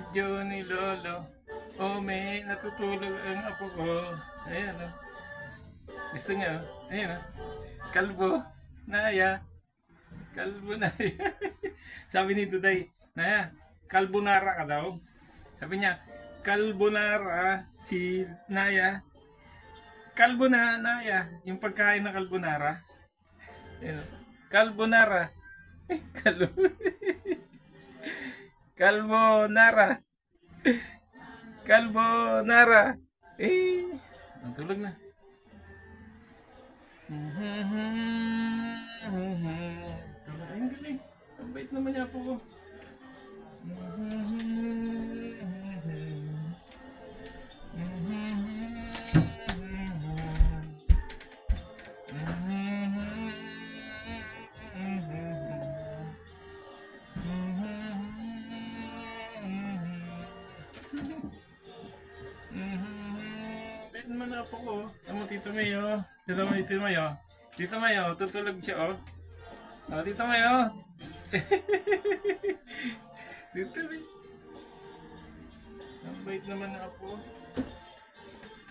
video ni Lolo. Oh, may natutulog ang apo ko. Ayan o. Gusto niya o. Ayan o. Kalbo. Naya. Kalbo Naya. Sabi ni Today, Naya, kalbonara ka daw. Sabi niya, kalbonara si Naya. Kalbo na, Naya. Yung pagkain na kalbonara. Ayan o. Kalbonara. Kalbo. Kalbonara. Kalbonara. Ang tulog na. Tulog. Ay, ang galing. Ang bait naman niya po ko. Bait naman na po ko. Tamo, Tito Mayo. Tito Mayo. Tito Mayo, tutulog siya, oh. Oh, Tito Mayo. Tito Mayo. Ang bait naman na po.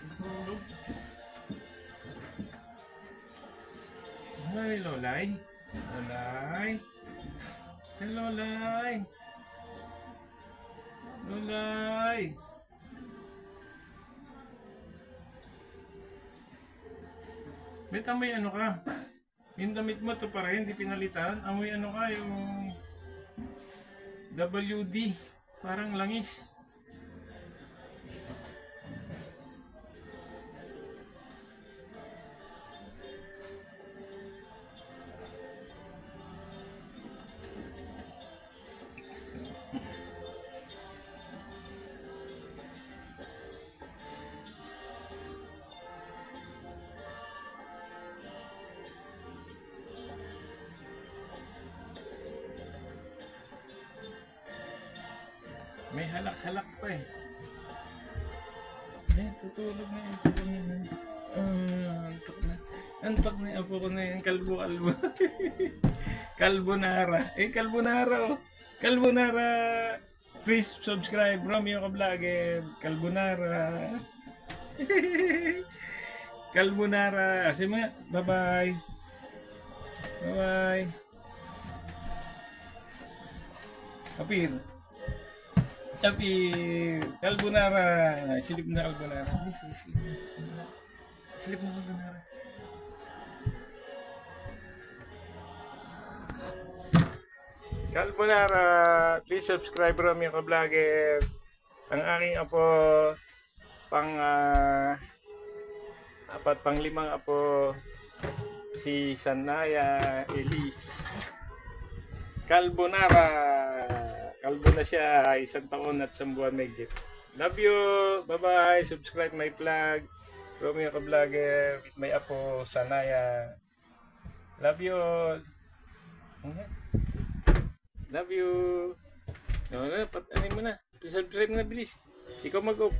Tutulog. Ay, Lolay. Lolay. Si Lolay. Lolay. May amoy ano ka? Yung damit mo to pa rin, hindi pinalitan. Amoy ano ka, yung WD. Parang langis. May halak-halak pa eh. Tutulog na yung apo ko na. Antok na. Antok na yung apo ko na yung kalbo-kalbo. Kalbonara. Kalbonara oh. Kalbonara. Please subscribe. Romeo ka Vlogger. Kalbonara. Kalbonara. Kasi mga. Bye-bye. Bye-bye. Kapir. Tapi kalbonara, silip na kalbonara. Silip na kalbonara. Kalbonara, please subscribe Romeo ka Vlogger. Ang aking apo pang 4 pang 5 apo si Sanaya Elise. Kalbonara. Kalbo na siya, 1 taon at 1 buwan may gift. Love you! Bye-bye! Subscribe my vlog. Romeo ka Vlogger with my apo, Sanaya. Love you all! Love you! No, ano mo na. Subscribe na bilis. Ikaw mag-off.